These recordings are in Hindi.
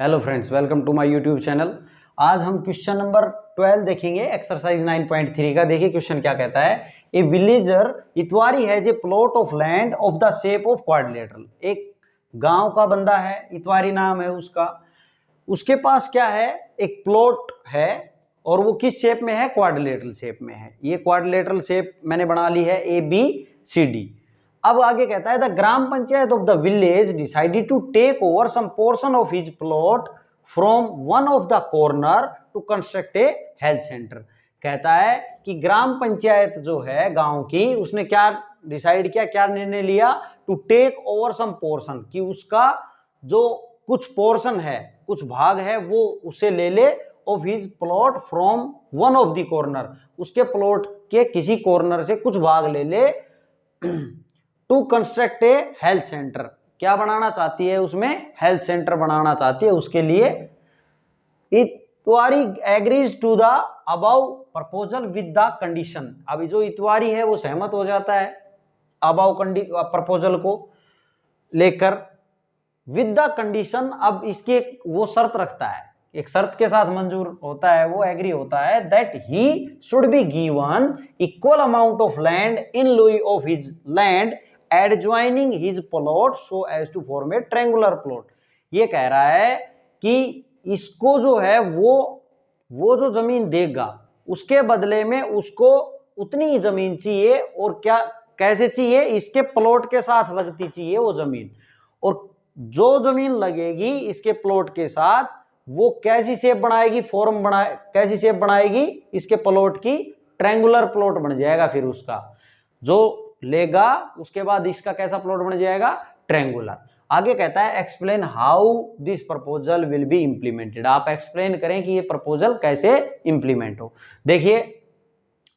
Hello friends, welcome to my YouTube channel. आज हम क्वेश्चन नंबर 12 देखेंगे, एक्सरसाइज 9.3 का। देखिए क्वेश्चन क्या कहता है। ए villager Itwari has a plot of land of the shape of quadrilateral. एक गांव का बंदा है, इतवारी नाम है उसका। उसके पास क्या है, एक प्लॉट है और वो किस शेप में है, क्वाड्रिलेटरल शेप में है। ये क्वाड्रिलेटरल शेप मैंने बना ली है ABCD। अब आगे कहता है the gram panchayat of the village decided to take over some portion of his plot from one of the corner to construct a health centre. कहता है कि ग्राम पंचायत जो है गांव की, उसने क्या डिसाइड किया, क्या निर्णय लिया, to take over some portion, कि उसका जो कुछ पोर्शन है, कुछ भाग है, वो उसे ले ले of his plot from one of the corner, उसके प्लॉट के किसी कॉर्नर से कुछ भाग ले ले to construct a health centre. क्या बनाना चाहती है, उसमें हेल्थ सेंटर बनाना चाहती है। उसके लिए Itwari agrees to the above proposal with the condition. अभी जो इतवारी है वो सहमत हो जाता है अबाउ प्रपोजल को लेकर, विद द कंडीशन। अब इसके वो शर्त रखता है, एक शर्त के साथ मंजूर होता है, वो एग्री होता है, that he should be given equal amount of land in lieu of his land adjoining his plot so as to form a triangular plot. ये कह रहा है कि इसको जो है वो जो जमीन देगा, उसके बदले में उसको उतनी ही जमीन चाहिए, और क्या कैसे चाहिए, इसके प्लॉट के साथ लगती चाहिए वो जमीन। और जो जमीन लगेगी इसके प्लॉट के साथ, वो कैसी शेप बनाएगी, फॉर्म बनाए, कैसी शेप बनाएगी, इसके प्लॉट की ट्रायंगुलर प्लॉट बन जाएगा। फिर उसका जो लेगा उसके बाद इसका कैसा प्लॉट बन जाएगा, ट्रायंगुलर। आगे कहता है explain how this proposal will be implemented. आप एक्सप्लेन करें कि ये प्रपोजल कैसे इंप्लीमेंट हो। देखिए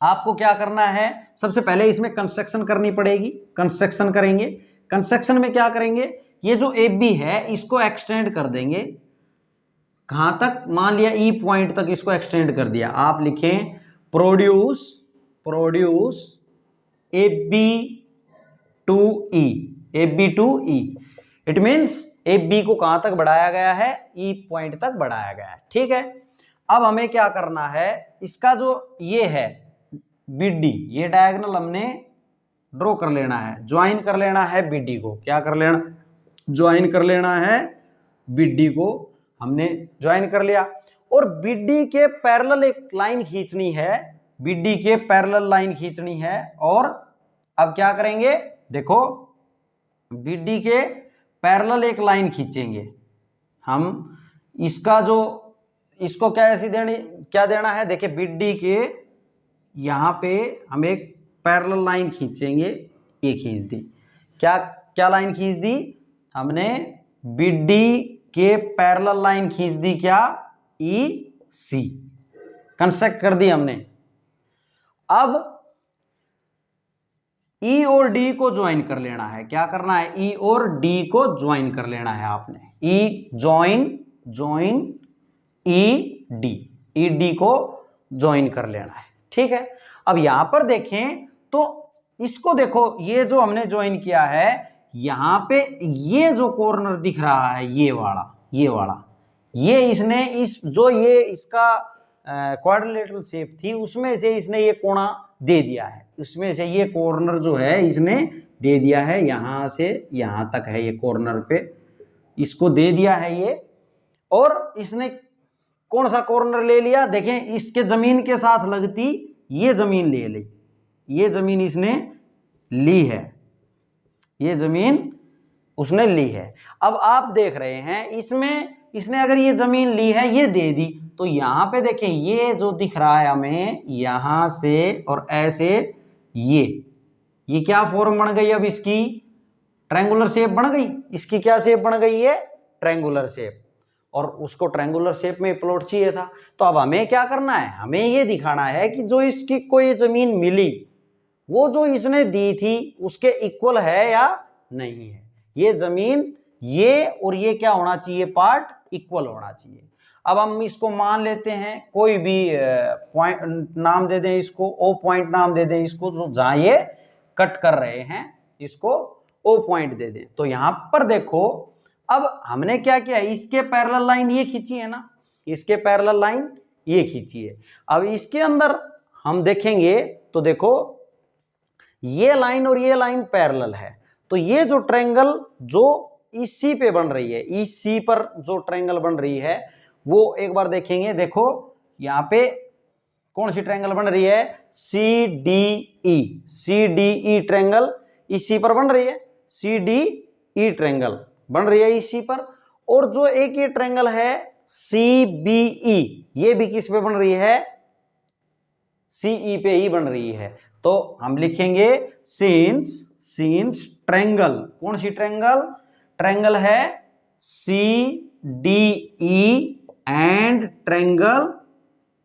आपको क्या करना है, सबसे पहले इसमें कंस्ट्रक्शन करनी पड़ेगी। कंस्ट्रक्शन करेंगे, कंस्ट्रक्शन में क्या करेंगे, ये जो AB है इसको एक्सटेंड कर देंगे। कहां तक, मान लिया E पॉइंट तक इसको एक्सटेंड कर दिया। आप लिखें produce AB to E। It means AB को कहां तक बढ़ाया गया है, E पॉइंट तक बढ़ाया गया है। ठीक है, अब हमें क्या करना है, इसका जो ये है BD, ये डायगोनल हमने ड्रॉ कर लेना है, ज्वाइन कर लेना है BD को। क्या कर लेना, ज्वाइन कर लेना है BD को। हमने ज्वाइन कर लिया, और BD के पैरेलल एक लाइन खींचनी है, BD के पैरेलल लाइन खींचनी है। और अब क्या करेंगे, देखो BD के पैरेलल एक लाइन खींचेंगे हम। इसका जो, इसको क्या ऐसी क्या देना है, देखिए BD के यहां पे हम एक पैरेलल लाइन खींचेंगे, ये खींच दी। क्या लाइन खींच दी हमने, BD के पैरेलल लाइन खींच दी, क्या, EC कंस्ट्रक्ट कर दी हमने। अब E और D को ज्वाइन कर लेना है। क्या करना है, E और D को ज्वाइन कर लेना है आपने। E ज्वाइन ED को ज्वाइन कर लेना है। ठीक है, अब यहां पर देखें तो इसको देखो, ये जो हमने ज्वाइन किया है, यहां पे ये जो कॉर्नर दिख रहा है, ये वाला ये इसने इस जो ये इसका क्वाड्रिलेटरल शेप थी, उसमें से इसने ये कोना दे दिया है। उसमें से ये कॉर्नर जो है इसने दे दिया है, यहां से यहां तक है ये कॉर्नर पे, इसको दे दिया है ये। और इसने कौन सा कॉर्नर ले लिया, देखें इसके जमीन के साथ लगती ये जमीन ले ली, ये जमीन इसने ली है, ये जमीन उसने ली है। अब आप देख रहे हैं इसमें इसने अगर ये जमीन ली है, ये दे दी, तो यहां पे देखें ये जो दिख रहा है हमें, यहां से और ऐसे ये क्या फॉर्म बन गई, अब इसकी ट्रायंगुलर शेप बन गई। इसकी क्या शेप बन गई है, ट्रायंगुलर शेप। और उसको ट्रायंगुलर शेप में प्लॉट चाहिए था। तो अब हमें क्या करना है, हमें ये दिखाना है कि जो इसकी कोई जमीन मिली, वो जो इसने दी थी उसके इक्वल है या नहीं है। ये जमीन, ये और ये क्या होना चाहिए, पार्ट इक्वल होना चाहिए। अब हम इसको मान लेते हैं, कोई भी पॉइंट नाम दे दें इसको, O पॉइंट नाम दे दें इसको, जो जहां ये कट कर रहे हैं इसको O पॉइंट दे दें। तो यहां पर देखो अब हमने क्या किया, इसके पैरेलल लाइन ये खींची है ना, इसके पैरेलल लाइन ये खींची है। अब इसके अंदर हम देखेंगे तो देखो ये लाइन और ये लाइन पैरेलल है, तो ये जो ट्रायंगल जो इस सी पे बन रही है, इस सी पर जो ट्रायंगल बन रही है वो एक बार देखेंगे। देखो यहाँ पे कौन सी ट्रायंगल बन रही है, C D E, C D E triangle इस सी पर बन रही है, सी डी ई ट्रायंगल बन रही है इस सी पर। और जो एक ये ट्रायंगल है सी बी ई, ये भी किस पे बन रही है, सीई पे ही बन रही है। तो हम लिखेंगे सिंस ट्रायंगल, कौन सी ट्रायंगल, ट्रायंगल है C D E and triangle,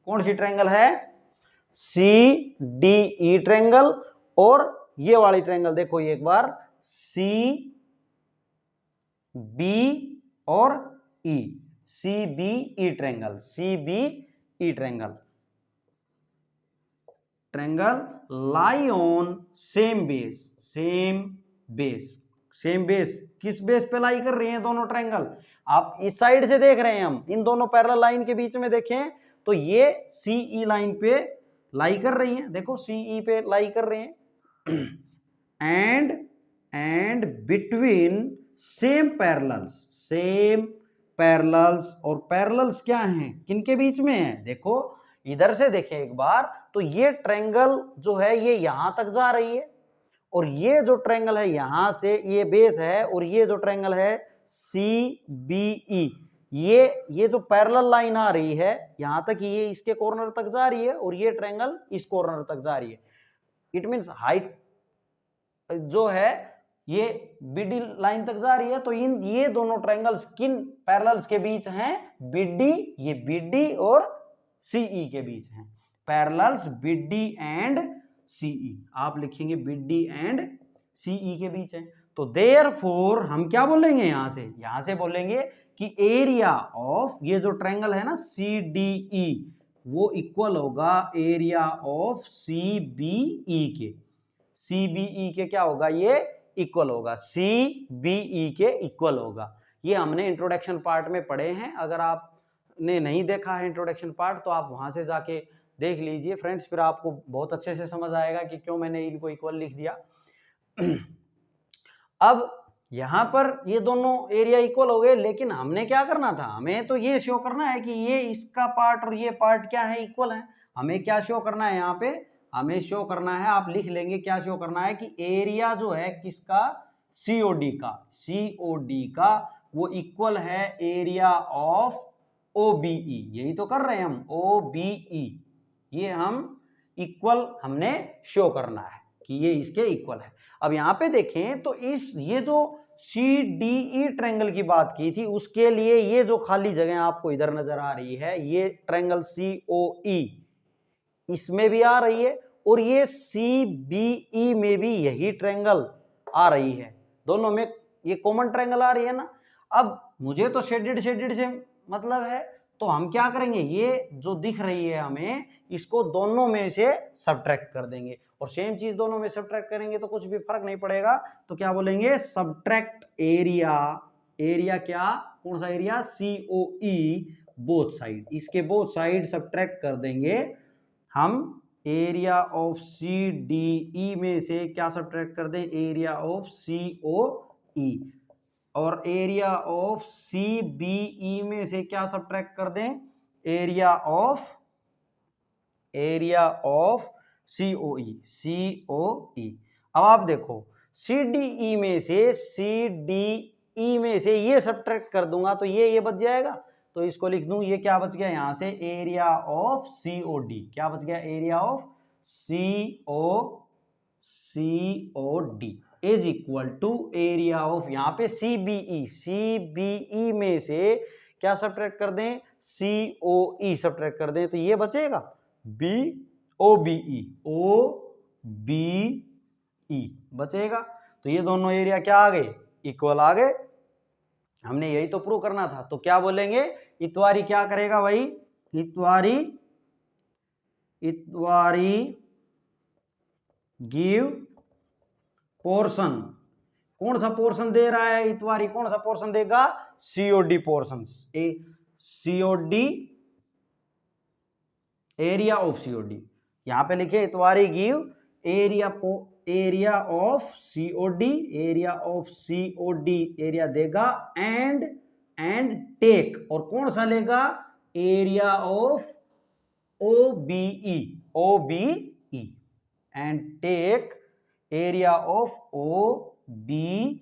कौन सी ट्रायंगल है, सी डी ई ट्रायंगल। और ये वाली ट्रायंगल देखो एक बार, सी बी और E, C B E triangle, C B E triangle, triangle lie on same base, same base, same base, किस बेस पे लाई कर रही हैं दोनों ट्रायंगल, आप इस साइड से देख रहे हैं, हम इन दोनों पैरेलल लाइन के बीच में देखें तो ये सीई लाइन पे लाई कर रही हैं, देखो सीई पे लाई कर रहे हैं। And between same parallels, same parallels, और पैरेलल्स क्या हैं, किनके बीच में है, देखो इधर से देखें एक बार तो ये ट्रायंगल जो है ये यहां तक जा रही है, और ये जो ट्रायंगल है यहां से ये बेस है, और ये जो ट्रायंगल है सी बी ई, ये जो पैरेलल लाइन आ रही है यहां तक, ये इसके कॉर्नर तक जा रही है, और ये ट्रायंगल इस कॉर्नर तक जा रही है। इट मींस हाइट जो है ये बीडी लाइन तक जा रही है। तो इन ये दोनों ट्रायंगल्स किन पैरेलल्स के बीच हैं, बीडी, ये बीडी और सीई के बीच हैं, पैरेलल्स बीडी एंड सीई, आप लिखेंगे बीडी एंड सीई के बीच है। तो देयरफॉर हम क्या बोलेंगे, यहां से बोलेंगे कि एरिया ऑफ ये जो ट्रायंगल है ना सी डी ई, वो इक्वल होगा area of C B E के, सी बी ई के क्या होगा, ये इक्वल होगा, सी बी ई के इक्वल होगा। ये हमने इंट्रोडक्शन पार्ट में पढ़े हैं, अगर आपने नहीं देखा है इंट्रोडक्शन पार्ट तो आप वहां से जाके देख लीजिए फ्रेंड्स, फिर आपको बहुत अच्छे से समझ आएगा कि क्यों मैंने इनको इक्वल लिख दिया। अब यहां पर ये दोनों एरिया इक्वल हो गए, लेकिन हमने क्या करना था, हमें तो ये शो करना है कि ये इसका पार्ट और ये पार्ट क्या है, इक्वल है। हमें क्या शो करना है, यहाँ पे हमें शो करना है, आप लिख लेंगे क्या शो करना है, कि एरिया जो है किसका, सीओडी का, सीओडी का वो इक्वल है एरिया ऑफ ओबीई, यही तो कर रहे हैं हम, ओबीई, ये हम इक्वल हमने शो करना है कि ये इसके इक्वल है। अब यहां पे देखें तो इस ये जो सी डी ई ट्रायंगल की बात की थी उसके लिए ये जो खाली जगह आपको इधर नजर आ रही है, ये ट्रायंगल सी ओ ई इसमें भी आ रही है, और ये सी बी ई में भी यही ट्रायंगल आ रही है, दोनों में ये कॉमन ट्रायंगल आ रही है ना। अब मुझे तो शेडेड से मतलब है, तो हम क्या करेंगे, ये जो दिख रही है हमें इसको दोनों में से सब्ट्रैक्ट कर देंगे, और सेम चीज दोनों में सब्ट्रैक्ट करेंगे तो कुछ भी फर्क नहीं पड़ेगा। तो क्या बोलेंगे, सब्ट्रैक्ट एरिया, एरिया क्या, कौन सा area, C O E both side, इसके बोथ साइड सब्ट्रैक्ट कर देंगे हम। Area of C D E में से क्या सब्ट्रैक्ट कर दें, area of C O E, और area of C B E में से क्या सब्ट्रैक्ट कर दें, area of C O E, C O ई। अब आप देखो सी डी ई में से, सी डी ई में से ये सब्ट्रैक्ट कर दूंगा तो ये बच जाएगा, तो इसको लिख दूं, ये क्या बच गया यहां से, area of C O D, क्या बच गया, area of C O D is equal to area of, यहाँ पे सी बी ई में से क्या सब्ट्रैक्ट कर दें, सी ओ ई सब्ट्रैक्ट कर दें, तो ये बचेगा बी ओ बी ई बचेगा। तो ये दोनों एरिया क्या आ गए, इक्वल आ गए। हमने यही तो प्रूव करना था। तो क्या बोलेंगे, इतवारी क्या करेगा भाई, इतवारी गिव पोर्शन कौन सा पोर्शन दे रहा है इतवारी, कौन सा पोर्शन देगा, COD portion, COD area of COD. यहां पे लिखे Itwari give area of COD, area of COD area देगा, एंड टेक, और कौन सा लेगा, area of OBE, OBE, and take area of OBE,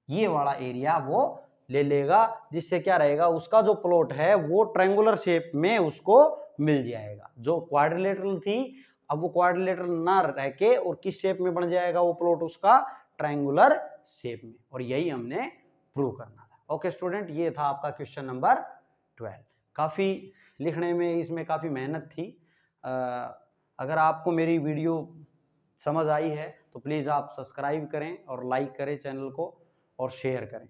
ये वाला एरिया वो ले लेगा, जिससे क्या रहेगा, उसका जो प्लॉट है वो ट्रायंगुलर शेप में उसको मिल जाएगा। जो क्वाड्रिलेटरल थी अब वो क्वाड्रिलेटरल ना रह के और किस शेप में बन जाएगा वो प्लॉट उसका, ट्रायंगुलर शेप में, और यही हमने प्रूव करना था। ओके स्टूडेंट, ये था आपका क्वेश्चन नंबर 12। काफी लिखने में इसमें काफी मेहनत थी। अगर आपको मेरी वीडियो समझ आई है तो प्लीज आप सब्सक्राइब करें और लाइक करें चैनल को और शेयर करें।